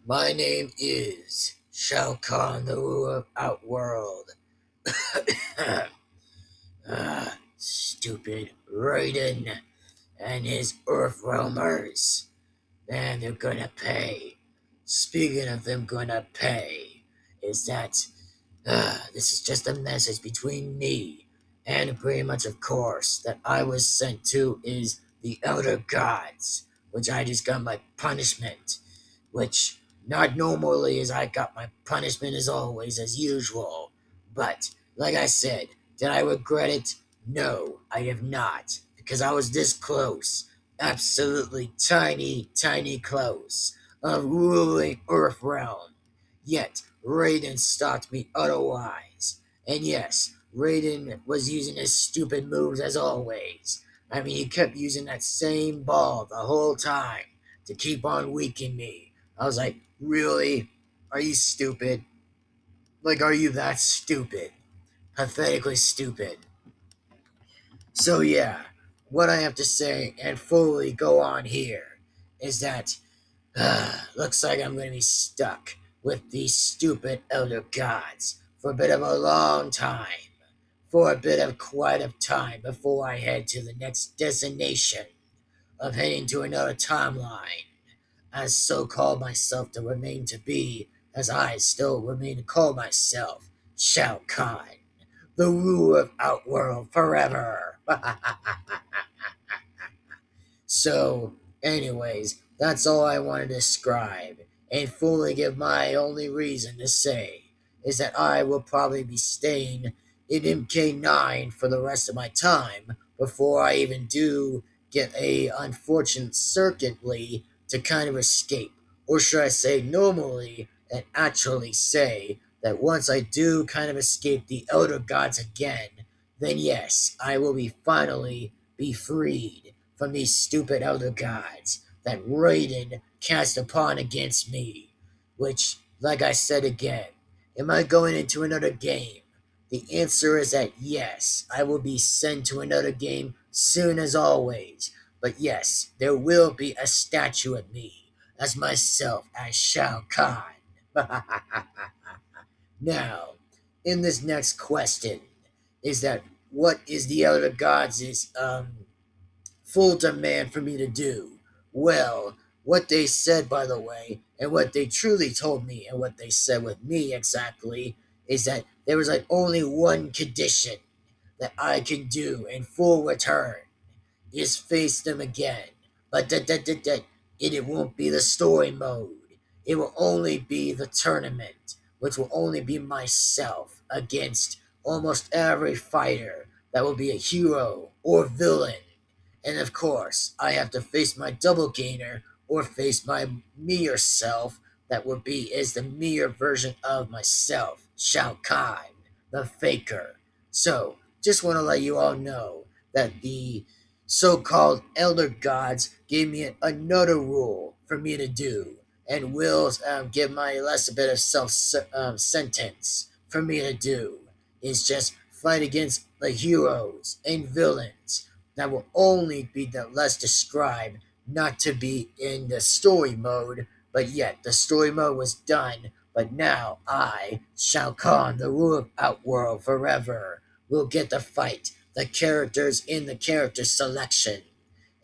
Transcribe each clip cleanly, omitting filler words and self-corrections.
My name is Shao Kahn, the ruler of Outworld. Stupid Raiden and his Earth Realmers. Man, they're gonna pay. Speaking of them gonna pay, is that this is just a message between me and pretty much, of course, that I was sent to is the Elder Gods, which I just got my punishment, which not normally as I got my punishment as always, as usual. But, like I said, did I regret it? No, I have not, because I was this close, absolutely tiny, tiny close, of ruling Earth Realm. Yet, Raiden stopped me otherwise. And yes, Raiden was using his stupid moves as always. I mean, he kept using that same ball the whole time to keep on weakening me. I was like, really? Are you stupid? Like, are you that stupid? Pathetically stupid. So, yeah, what I have to say and fully go on here is that looks like I'm going to be stuck with these stupid elder gods for a bit of a long time. For a bit of quite of time before I head to the next destination of heading to another timeline, as so called myself to remain to be, as I still remain to call myself Shao Kahn, the ruler of Outworld forever. So, anyways, that's all I want to describe and fully give my only reason to say is that I will probably be staying in MK9 for the rest of my time before I even do get a unfortunate circuitly to kind of escape. Or should I say normally and actually say that once I do kind of escape the Elder Gods again, then yes, I will be finally be freed from these stupid elder gods that Raiden cast upon against me. Which, like I said again, am I going into another game? The answer is that yes, I will be sent to another game soon as always. But yes, there will be a statue of me as myself as Shao Kahn. Now, in this next question, is that what is the elder gods' full demand for me to do? Well, what they said, by the way, and what they truly told me, and what they said with me exactly, is that there was like only one condition that I can do in full return is face them again. But it won't be the story mode. It will only be the tournament, which will only be myself against almost every fighter that will be a hero or villain. And of course, I have to face my double gainer or face my mirror self that would be is the mirror version of myself, Shao Kahn, the faker. So, just want to let you all know that the so-called elder gods gave me another rule for me to do and will give my less a bit of self-sentence for me to do is just fight against the heroes and villains that will only be the less described, not to be in the story mode, but yet the story mode was done. But now I, Shao Kahn, the ruler of Outworld forever, will get to fight the characters in the character selection,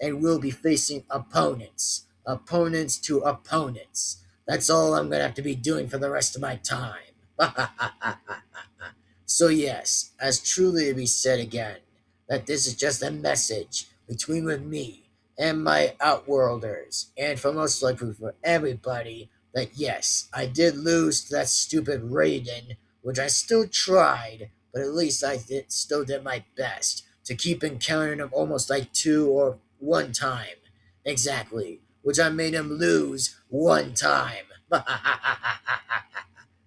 and we'll be facing opponents, opponents to opponents. That's all I'm gonna have to be doing for the rest of my time. So yes, as truly to be said again, that this is just a message between with me and my Outworlders, and for most likely for everybody, that yes, I did lose to that stupid Raiden, which I still tried, but at least still did my best to keep encountering him almost like two or one time. Exactly, which I made him lose one time.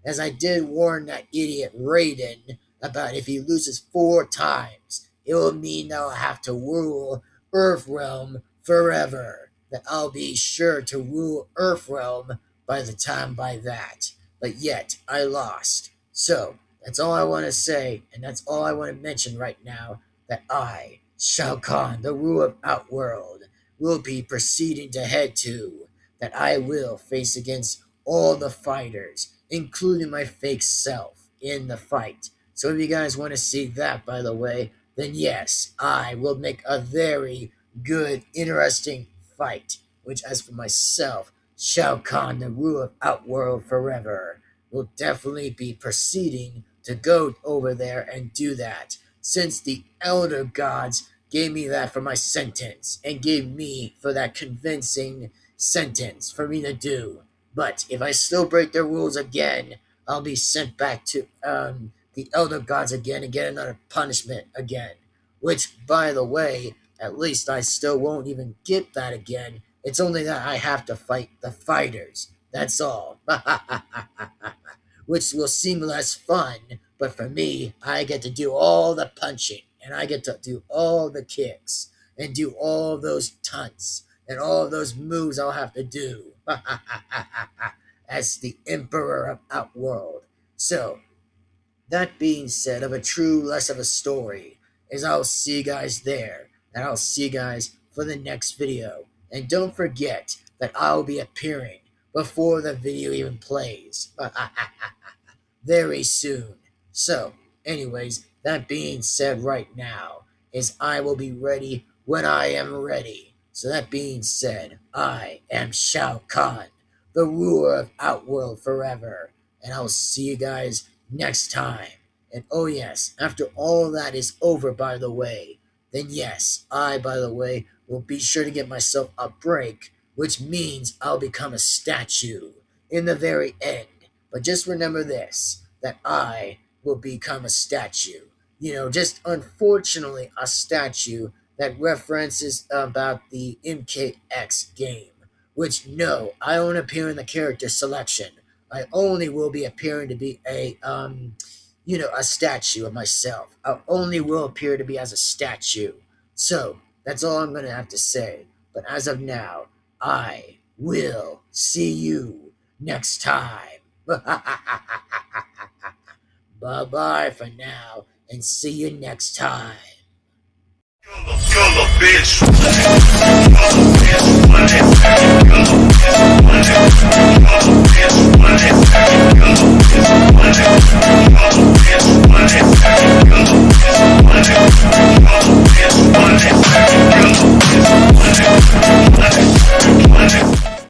As I did warn that idiot Raiden about if he loses 4 times, it will mean that I'll have to rule Earthrealm forever. That I'll be sure to rule Earthrealm by the time by that. But yet, I lost. So, that's all I want to say, and that's all I want to mention right now, that I, Shao Kahn, the ruler of Outworld, will be proceeding to head to, that I will face against all the fighters, including my fake self, in the fight. So if you guys want to see that, by the way, then yes, I will make a very good, interesting fight. Which, as for myself, Shao Kahn, the ruler of Outworld forever, will definitely be proceeding to go over there and do that, since the Elder Gods gave me that for my sentence, and gave me for that convincing sentence for me to do. But if I still break their rules again, I'll be sent back to the Elder Gods again and get another punishment again. Which, by the way, at least I still won't even get that again. It's only that I have to fight the fighters. That's all. Which will seem less fun, but for me, I get to do all the punching, and I get to do all the kicks, and do all those tunts, and all those moves I'll have to do. As the Emperor of Outworld. So, that being said, of a true less of a story, is I'll see you guys there, and I'll see you guys for the next video. And don't forget that I'll be appearing before the video even plays. Very soon. So, anyways, that being said right now, is I will be ready when I am ready. So that being said, I am Shao Kahn, the ruler of Outworld forever, and I'll see you guys next time. And oh yes, after all that is over, by the way, then yes, I, by the way, will be sure to get myself a break, which means I'll become a statue in the very end. But just remember this, that I will become a statue. You know, just unfortunately a statue that references about the MKX game. Which, no, I won't appear in the character selection. I only will be appearing to be a statue of myself. I only will appear to be as a statue. So, that's all I'm going to have to say. But as of now, I will see you next time. Bye-bye for now, and see you next time. You're the bitch.